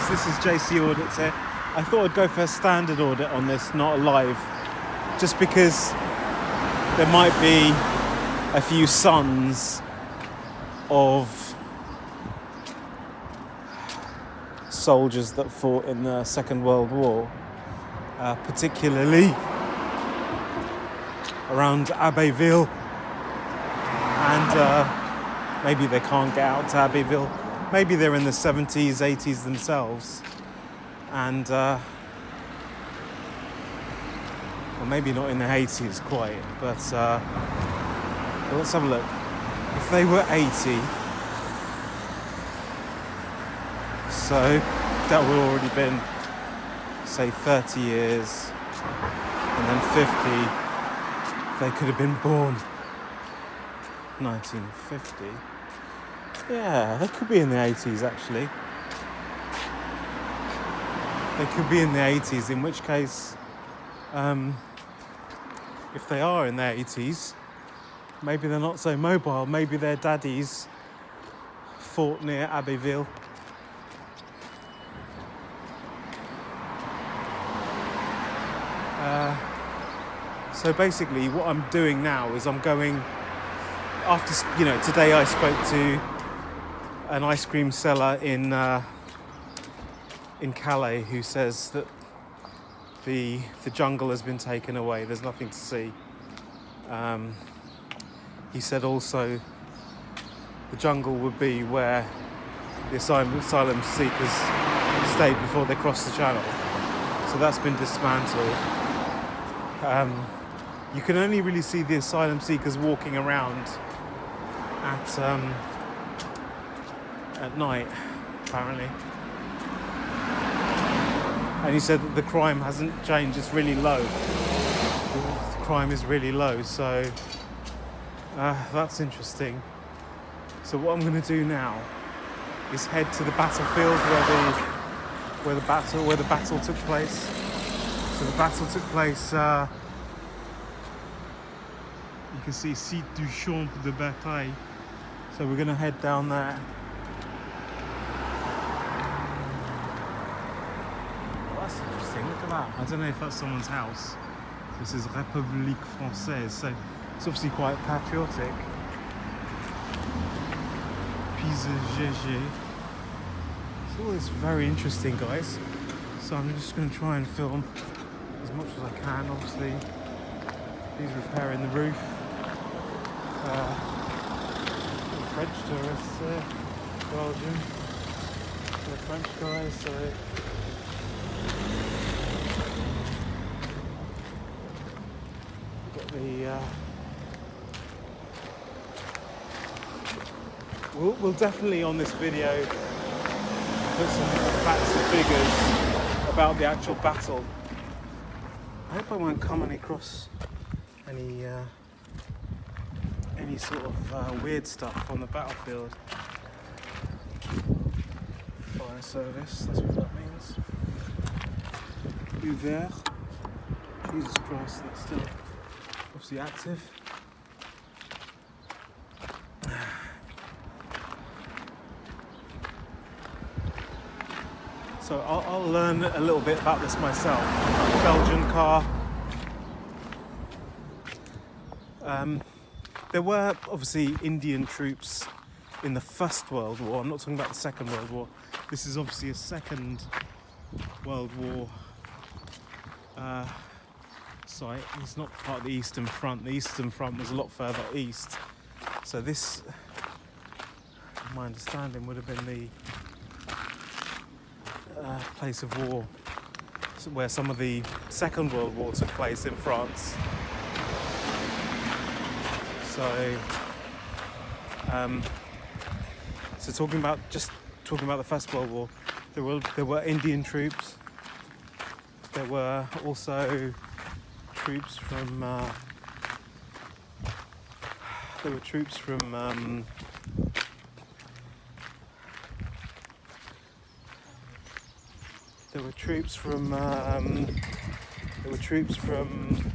guys, this is JC Audits here. I thought I'd go for a standard audit on this, not a live, just because there might be a few sons of soldiers that fought in the Second World War, particularly around Abbeville, and maybe they can't get out to Abbeville. Maybe they're in the 70s, 80s themselves, and well, maybe not in the 80s quite, but well, let's have a look. If they were 80, so that would have already been, say, 30 years, and then 50, they could have been born 1950. Yeah, they could be in the 80s, actually. They could be in the 80s, in which case, if they are in their 80s, maybe they're not so mobile. Maybe their daddies fought near Abbeville. So basically what I'm doing now is I'm going, after, today I spoke to an ice cream seller in Calais who says that the jungle has been taken away. There's nothing to see. He said also the jungle would be where the asylum seekers stayed before they crossed the channel. So that's been dismantled. You can only really see the asylum seekers walking around at night, apparently. And he said that the crime hasn't changed, it's really low. The crime is really low, so that's interesting. So what I'm going to do now is head to the battlefield where the battle took place. So the battle took place. You can see site du champ de bataille. So we're going to head down there. Oh, that's interesting. Look at that. I don't know if that's someone's house. This is République Française. So it's obviously quite patriotic. Pise GG. So all this very interesting, guys. So I'm just going to try and film as much as I can. Obviously, he's repairing the roof. French tourists there, Belgium. The French guys, so got the. We'll definitely on this video put some facts and figures about the actual battle. I hope I won't come across any sort of weird stuff on the battlefield. Fire service, that's what that means. Ouvert. Jesus Christ, that's still obviously active. So I'll learn a little bit about this myself. Belgian car. There were obviously Indian troops in the First World War. I'm not talking about the Second World War. This is obviously a Second World War site. It's not part of the Eastern Front. The Eastern Front was a lot further east. So this, my understanding, would have been the place of war where some of the Second World War took place in France. So, talking about the First World War, there were Indian troops. There were also troops from. There were troops from. There were troops from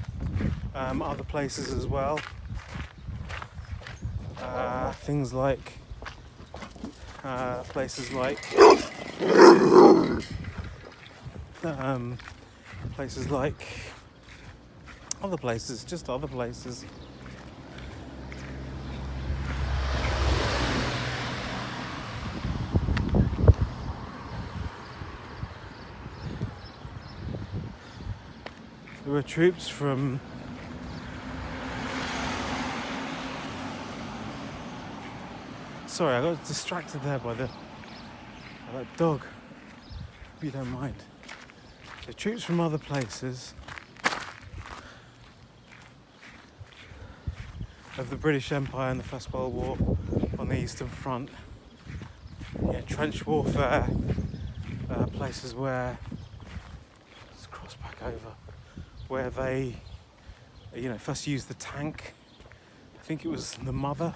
other places as well. Things like places like Places like other places, just other places. There were troops from sorry, I got distracted there by that dog, if you don't mind. The troops from other places of the British Empire in the First World War on the Eastern Front. Yeah, trench warfare, places where, let's cross back over, where they, first used the tank. I think it was the mother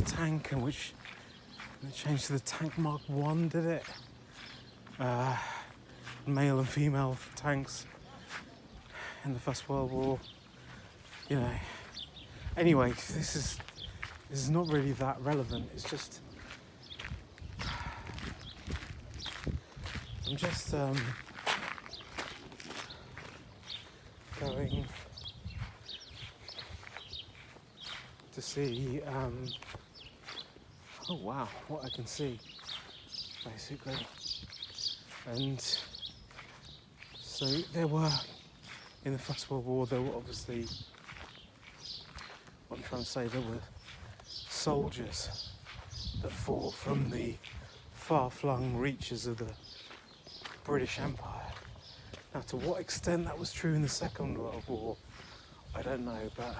tank, in which they changed to the Tank Mark 1, did it? Male and female tanks in the First World War. Anyway, this is not really that relevant. It's just I'm just going to see oh wow, what I can see basically. And so there were, in the First World War, there were obviously, what I'm trying to say, there were soldiers that fought from the far-flung reaches of the British Empire. Now, to what extent that was true in the Second World War, I don't know, but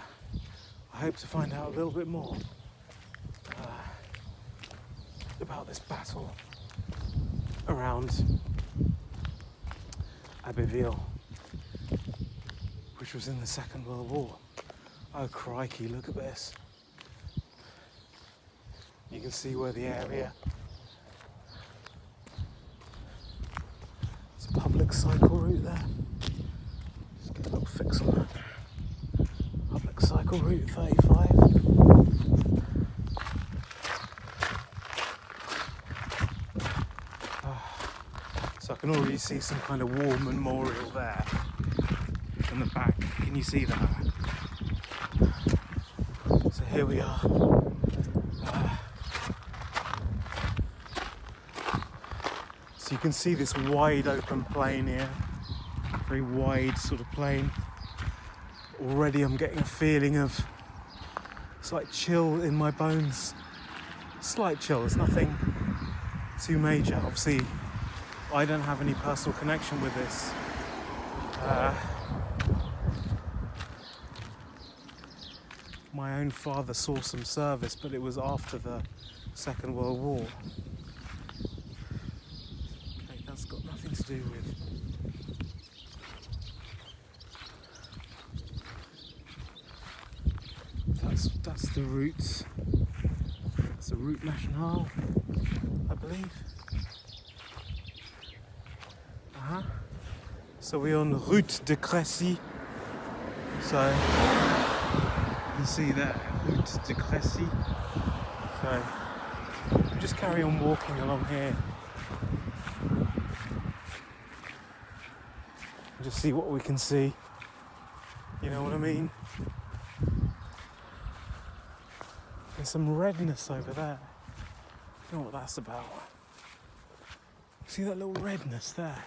I hope to find out a little bit more about this battle around Abbeville, which was in the Second World War. Oh crikey, look at this. You can see where the area, it's a public cycle route there. Just get a little fix on that. Public cycle route 35. So I can already see some kind of war memorial there in the back. Can you see that? So here we are. So you can see this wide open plain here. Very wide sort of plain. Already I'm getting a feeling of slight chill in my bones. Slight chill, it's nothing too major. Obviously, I don't have any personal connection with this. My own father saw some service, but it was after the Second World War. Okay, that's got nothing to do with... That's the route. It's the route nationale, I believe. So we're on Route de Crécy. So you can see that, Route de Crécy. So we'll just carry on walking along here. And just see what we can see. You know what I mean? There's some redness over there. I don't know what that's about. See that little redness there?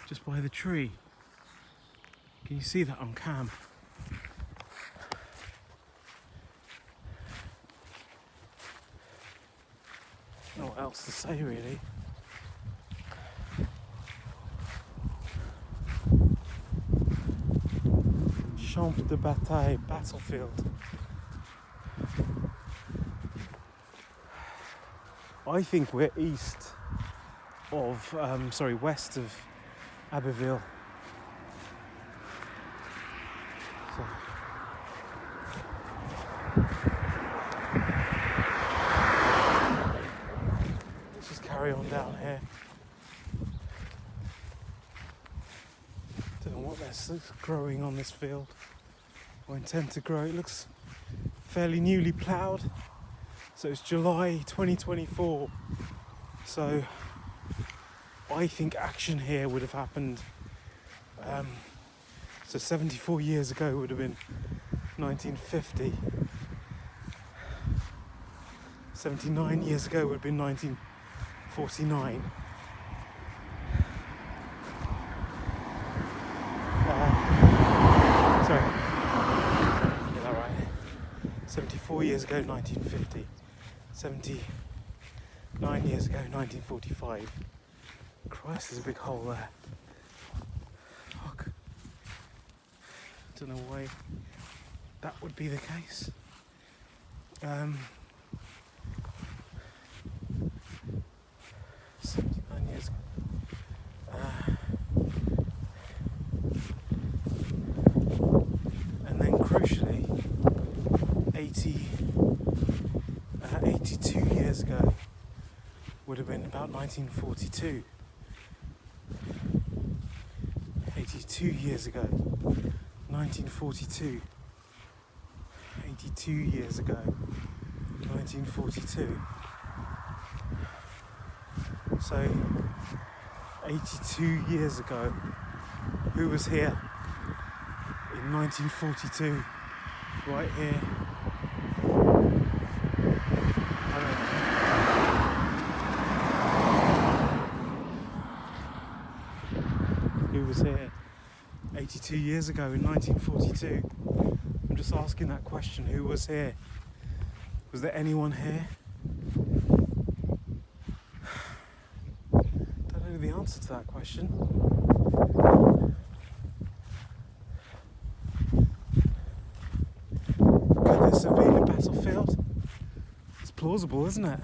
Just by the tree. Can you see that on cam? I don't know what else to say really. Champ de bataille, battlefield. I think we're west of Abbeville. So. Let's just carry on down here. Don't know what that's growing on this field, or intend to grow. It looks fairly newly ploughed. So it's July 2024. So I think action here would have happened. So 74 years ago would have been 1950. 79 years ago would have been 1949. Sorry. Get that right. 74 years ago, 1950. 79 years ago, 1945. Christ, there's a big hole there. Fuck. Don't know why that would be the case. 79 years ago. And then crucially, 82 years ago would have been about 1942. 82 years ago, 1942. 82 years ago, 1942. So, 82 years ago, who was here in 1942? Right here. I don't know. Who was here 82 years ago in 1942? I'm just asking that question. Who was here? Was there anyone here? Don't know the answer to that question. Could this have been a battlefield? It's plausible, isn't it?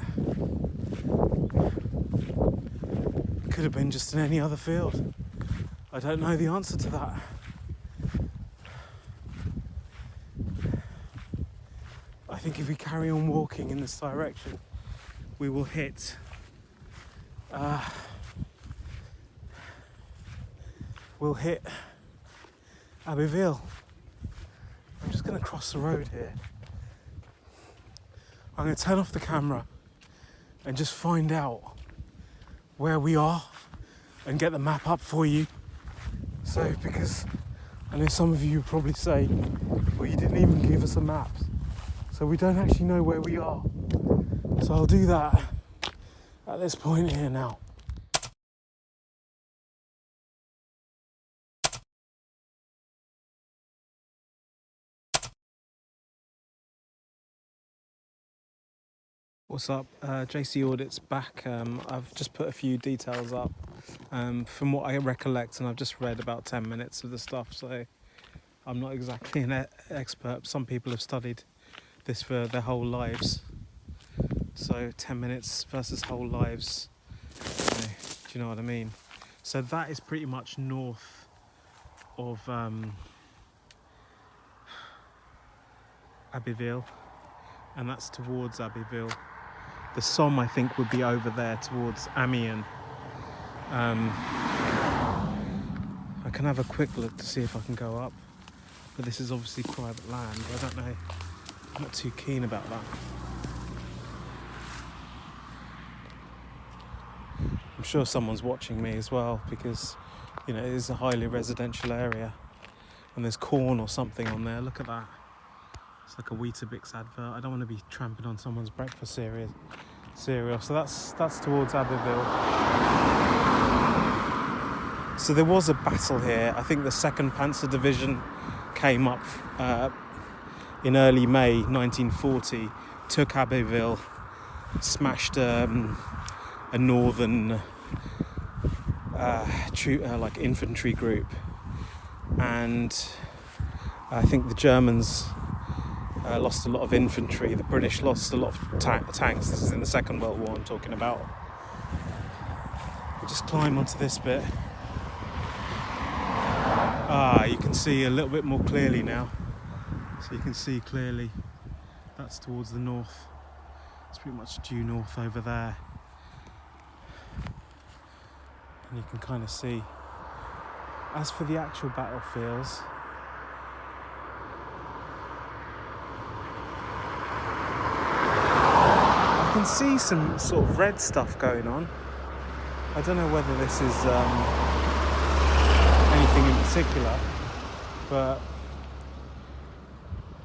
It could have been just in any other field. I don't know the answer to that. I think if we carry on walking in this direction, we will hit Abbeville. I'm just going to cross the road here. I'm going to turn off the camera and just find out where we are and get the map up for you. So, because I know some of you probably say, well, you didn't even give us a map. So we don't actually know where we are. So I'll do that at this point here now. What's up? JC Audit's back. I've just put a few details up from what I recollect, and I've just read about 10 minutes of the stuff, so I'm not exactly an expert. Some people have studied this for their whole lives, so 10 minutes versus whole lives, do you know what I mean? So that is pretty much north of Abbeville, and that's towards Abbeville. The Somme, I think, would be over there towards Amiens. I can have a quick look to see if I can go up, but this is obviously private land. I don't know. I'm not too keen about that. I'm sure someone's watching me as well, because, you know, it is a highly residential area, and there's corn or something on there. Look at that. It's like a Weetabix advert. I don't want to be tramping on someone's breakfast cereal. So that's towards Abbeville. So there was a battle here. I think the 2nd Panzer Division came up in early May 1940, took Abbeville, smashed a northern like infantry group, and I think the Germans lost a lot of infantry. The British lost a lot of tanks. This is in the Second World War I'm talking about. We'll just climb onto this bit. You can see a little bit more clearly now. So you can see clearly that's towards the north. It's pretty much due north over there. And you can kind of see. As for the actual battlefields, I can see some sort of red stuff going on. I don't know whether this is anything in particular, but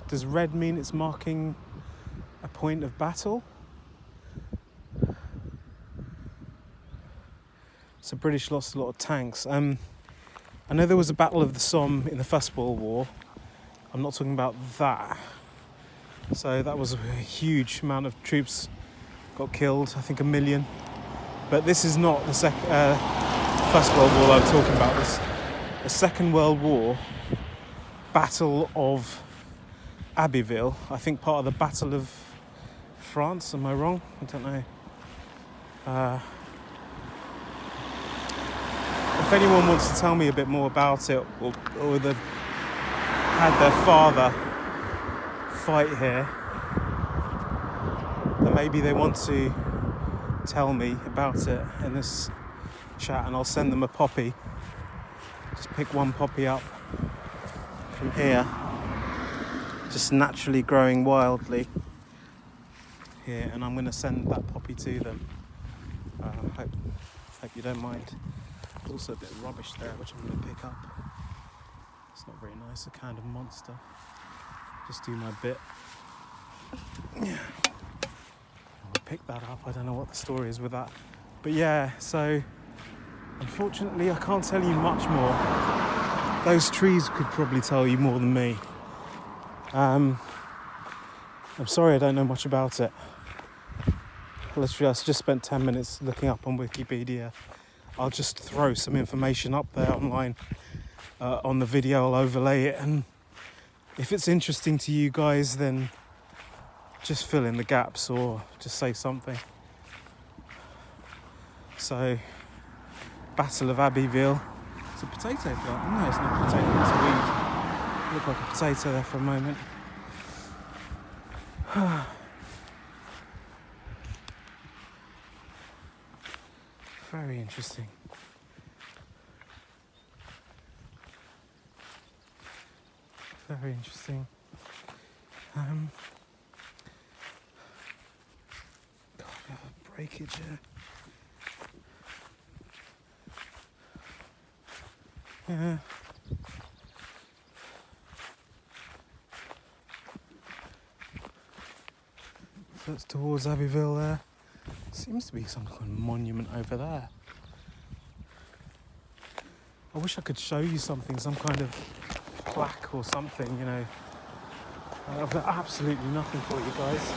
does red mean it's marking a point of battle? So British lost a lot of tanks. I know there was a Battle of the Somme in the First World War. I'm not talking about that. So that was a huge amount of troops got killed, I think 1 million. But this is not the First World War I'm talking about. This the Second World War, Battle of Abbeville. I think part of the Battle of France. Am I wrong? I don't know. If anyone wants to tell me a bit more about it, or had their father fight here, then maybe they want to tell me about it in this chat, and I'll send them a poppy. Just pick one poppy up from here, just naturally growing wildly here, and I'm going to send that poppy to them. Hope you don't mind. There's also a bit of rubbish there which I'm going to pick up. It's not very nice, a kind of monster. Just do my bit. Yeah. I'll pick that up. I don't know what the story is with that. But yeah, so unfortunately I can't tell you much more. Those trees could probably tell you more than me. I'm sorry I don't know much about it. Literally, I just spent 10 minutes looking up on Wikipedia. I'll just throw some information up there online on the video. I'll overlay it, and if it's interesting to you guys, then just fill in the gaps or just say something. So, Battle of Abbeville. It's a potato plant. No, it's not a potato, it's a weed. It looked like a potato there for a moment. Very interesting. Very interesting. God, we have a breakage here. Yeah. So it's towards Abbeville there. Seems to be some kind of monument over there. I wish I could show you something, some kind of plaque or something, you know. I've got absolutely nothing for you guys.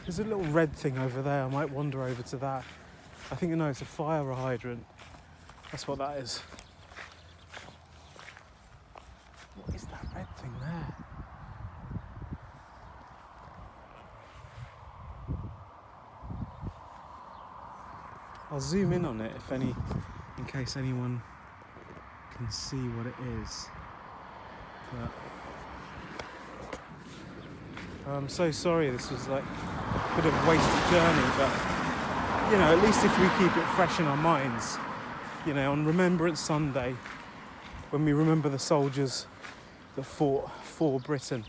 There's a little red thing over there. I might wander over to that. I think, no, it's a fire hydrant. That's what that is. What is that red thing there? I'll zoom in on it in case anyone can see what it is. But I'm so sorry this was like a bit of a wasted journey, but you know, at least if we keep it fresh in our minds, you know, on Remembrance Sunday, when we remember the soldiers that fought for Britain.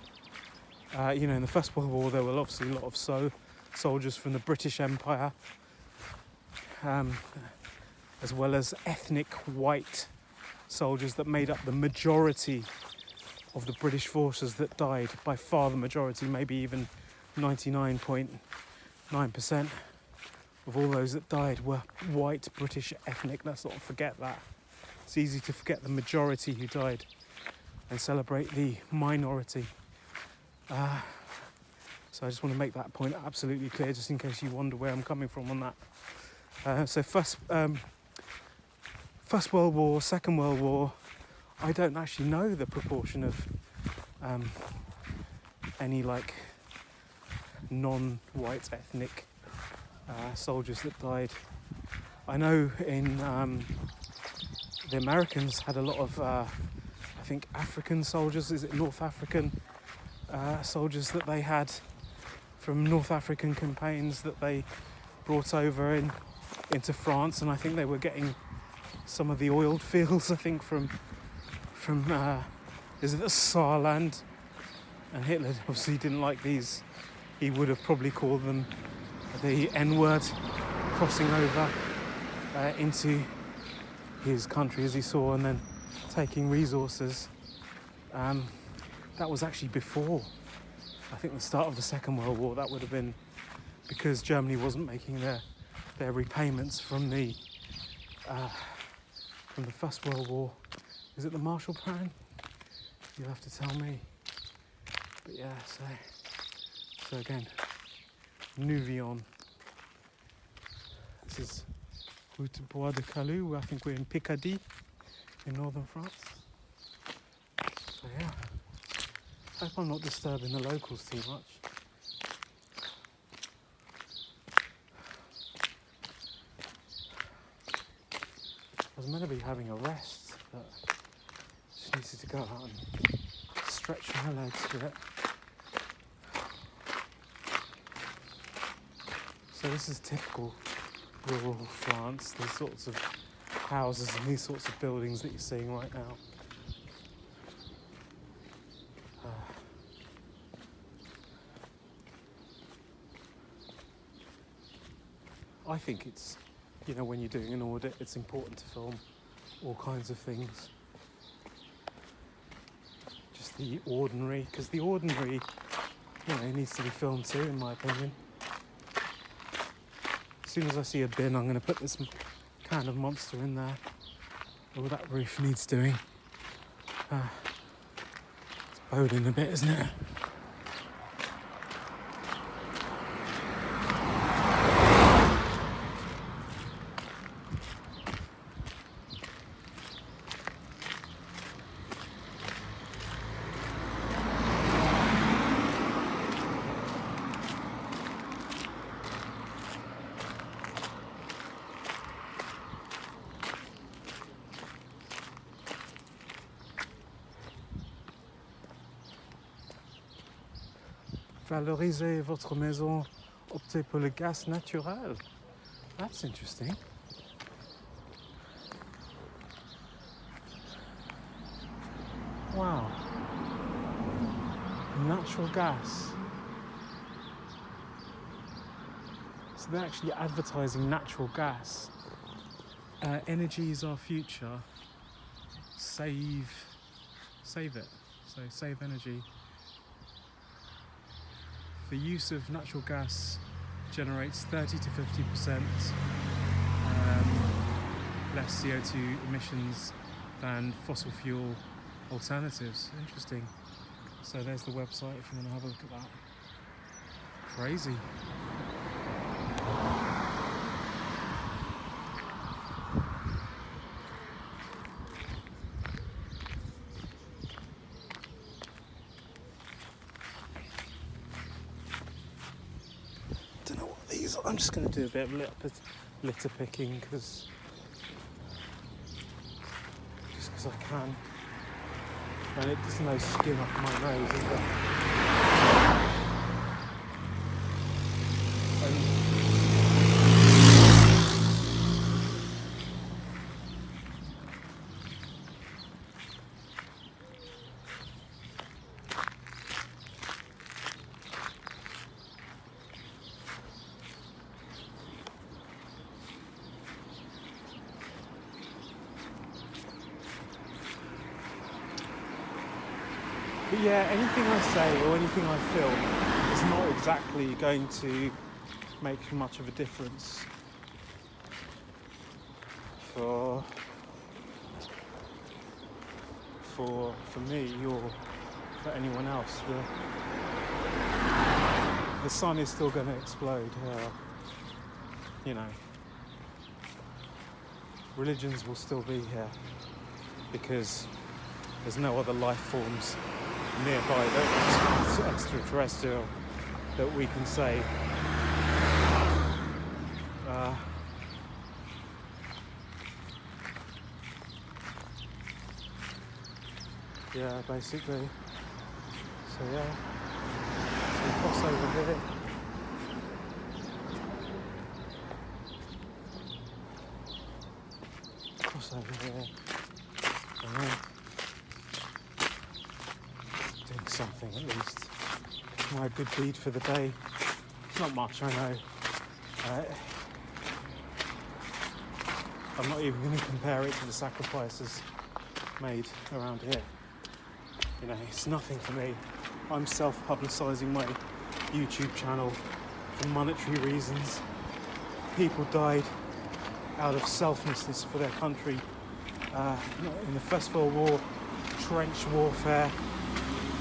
You know, in the First World War there were obviously a lot of soldiers from the British Empire, as well as ethnic white soldiers that made up the majority of the British forces that died. By far the majority, maybe even 99.9% of all those that died were white British ethnic. Let's not forget that. It's easy to forget the majority who died and celebrate the minority. So I just want to make that point absolutely clear, just in case you wonder where I'm coming from on that. So First World War, Second World War, I don't actually know the proportion of any like non-white ethnic soldiers that died. I know in the Americans had a lot of I think African soldiers, is it North African soldiers that they had from North African campaigns that they brought over into France, and I think they were getting some of the oil fields, I think, from is it the Saarland? And Hitler obviously didn't like these he would have probably called them the N-word, crossing over into his country, as he saw, and then taking resources. That was actually before, I think, the start of the Second World War. That would have been because Germany wasn't making their repayments from the First World War. Is it the Marshall Plan? You'll have to tell me. But yeah, so again, Nouvion. This is Route Bois de Calais. I think we're in Picardy, in northern France. So yeah, I hope I'm not disturbing the locals too much. I was meant to be having a rest, but just needed to go out and stretch my legs a bit. So this is typical rural France, these sorts of houses and these sorts of buildings that you're seeing right now. I think it's, when you're doing an audit, it's important to film all kinds of things. Just the ordinary, because the ordinary, needs to be filmed too, in my opinion. As soon as I see a bin, I'm going to put this kind of monster in there. Oh, that roof needs doing. It's bowed in a bit, isn't it? Valorisez votre maison, optez pour le gaz naturel. That's interesting. Wow. Natural gas. So they're actually advertising natural gas. Energy is our future. Save it. So save energy. The use of natural gas generates 30 to 50% less CO2 emissions than fossil fuel alternatives. Interesting. So there's the website if you want to have a look at that. Crazy. I'm just going to do a bit of litter picking just because I can. And there's no skin off my nose, is there? But yeah, anything I say or anything I film is not exactly going to make much of a difference for me or for anyone else. The sun is still going to explode. Religions will still be here because there's no other life forms nearby that are extraterrestrial that we can say. Yeah, basically. So yeah, so we cross over here. Cross over here. Doing something at least. my good deed for the day. It's not much, I know. I'm not even going to compare it to the sacrifices made around here. You know, it's nothing for me. I'm self-publicising my YouTube channel for monetary reasons. People died out of selflessness for their country. In the First World War, trench warfare,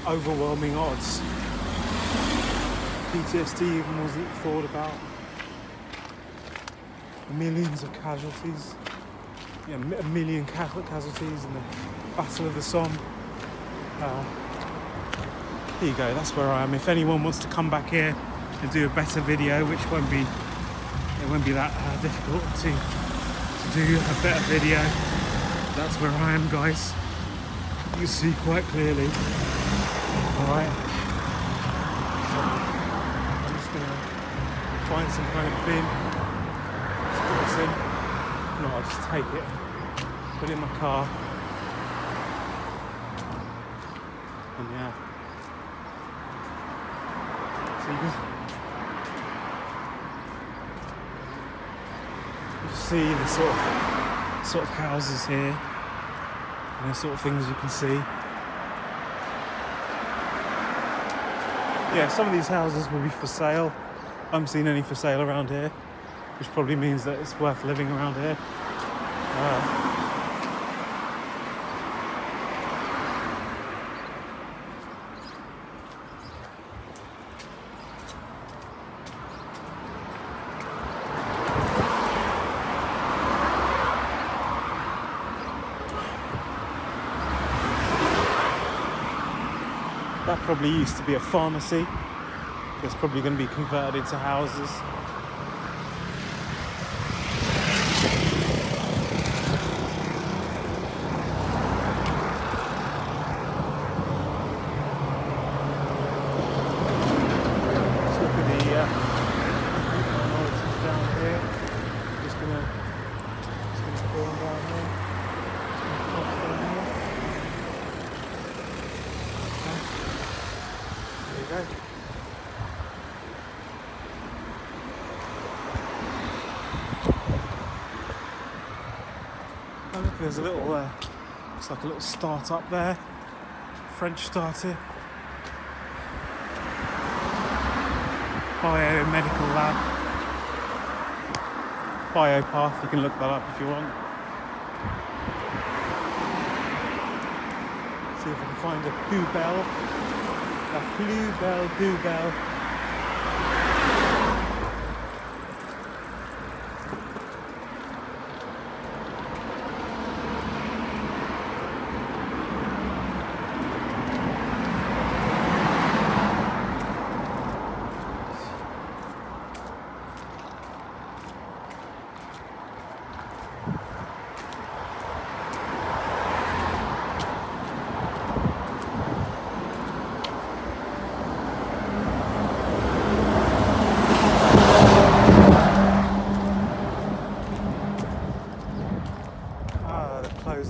overwhelming odds. PTSD even wasn't thought about. Millions of casualties. Yeah, a million casualties in the Battle of the Somme. Here you go, that's where I am. If anyone wants to come back here and do a better video, which won't be that difficult to do a better video, that's where I am, guys. You can see quite clearly. Alright. So I'm just gonna find some kind of bin. Let's put this in. No, I'll just take it, put it in my car. And yeah. So you can see the sort of houses here, and the sort of things you can see. Yeah, some of these houses will be for sale. I haven't seen any for sale around here, which probably means that it's worth living around here. That probably used to be a pharmacy. It's probably going to be converted into houses. Let's look at the Audits down here. Just gonna go on down here. There you go. Oh, look, there's a little, it's like a little start-up there. French starter. Biomedical lab. Biopath, you can look that up if you want. See if I can find a poubelle. A poubelle.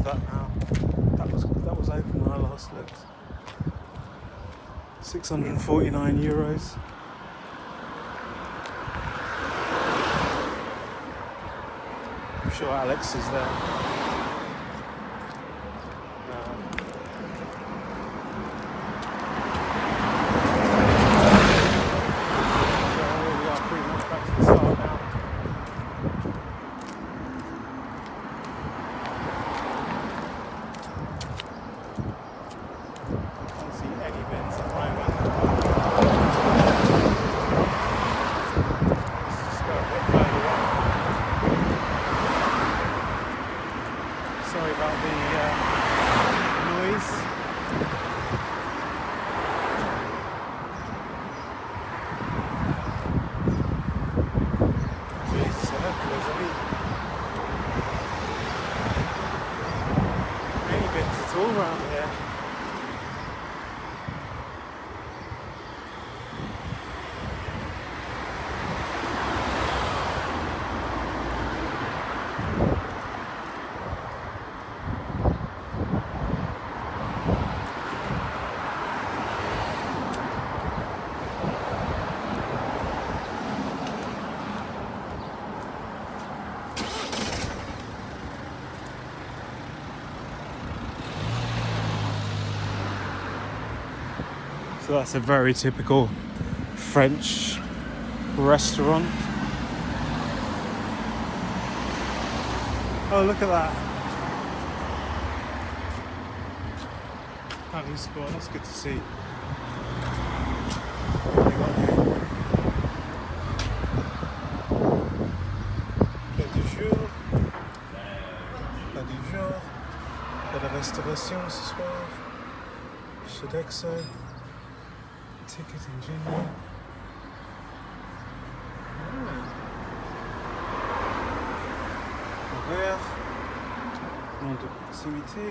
That now. That was open when I last looked. 649 euros. I'm sure Alex is there. We are pretty much back to the start now. Sorry about the noise. Jesus, I hope there's any bits at all around here. So that's a very typical French restaurant. Oh, look at that. Paris spot, that's good to see. What have we got here? Plat du jour. Plat du jour. De la restauration ce soir. Sodexo. Ticket ingénieur. Horaire. Nom de proximité.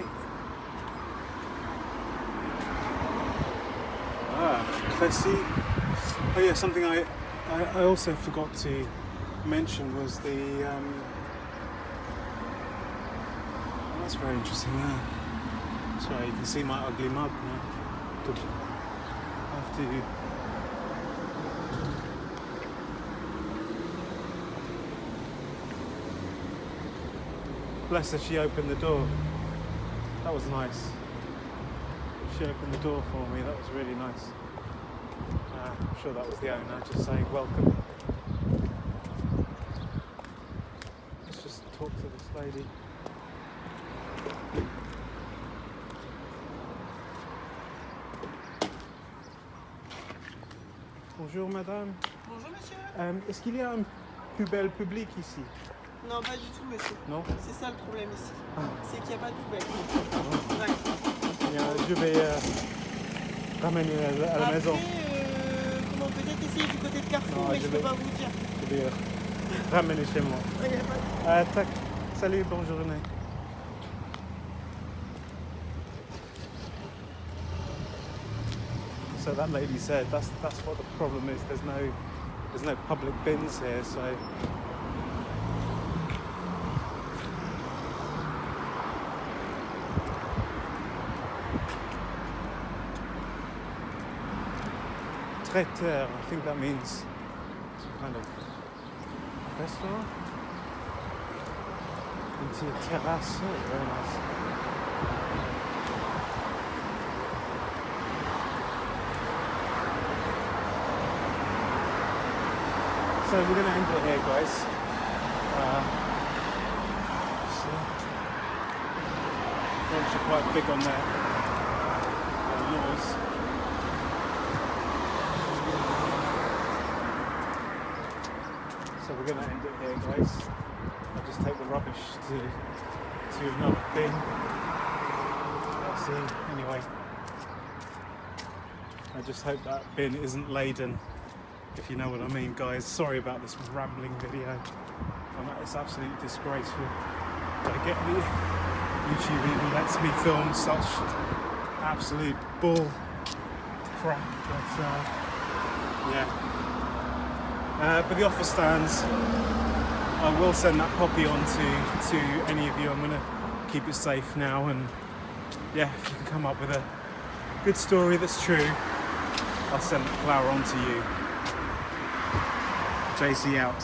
Cressy. Oh yeah, something I also forgot to mention was the oh, that's very interesting there. Sorry, you can see my ugly mug now. Good. After you. Bless her, she opened the door. That was nice. She opened the door for me, that was really nice. I'm sure that was the owner just saying welcome. Let's just talk to this lady. Bonjour madame. Bonjour monsieur. Est-ce qu'il y a une poubelle publique ici? Non, pas du tout monsieur. Non? C'est ça le problème ici. C'est qu'il n'y a pas de poubelle. Ah. Ouais. Je vais ramener à la maison. Comment peut-être essayer du côté de Carrefour, Non, mais je peux pas vous dire. Je vais ramener chez moi. Tac. Salut, bonne journée. So that lady said that's what the problem is. There's no public bins here, so traiteur, I think that means some kind of restaurant. Into a terrace, oh, very nice. So we're going to end it here, guys. French are quite big on their laws. So we're going to end it here, guys. I'll just take the rubbish to another bin. Let's see. Anyway, I just hope that bin isn't laden. If you know what I mean, guys. Sorry about this rambling video. It's absolutely disgraceful. But I get YouTube even lets me film such absolute bull crap. But yeah. But the offer stands. I will send that copy on to any of you. I'm gonna keep it safe now, and yeah, if you can come up with a good story that's true, I'll send the flower on to you. JC out.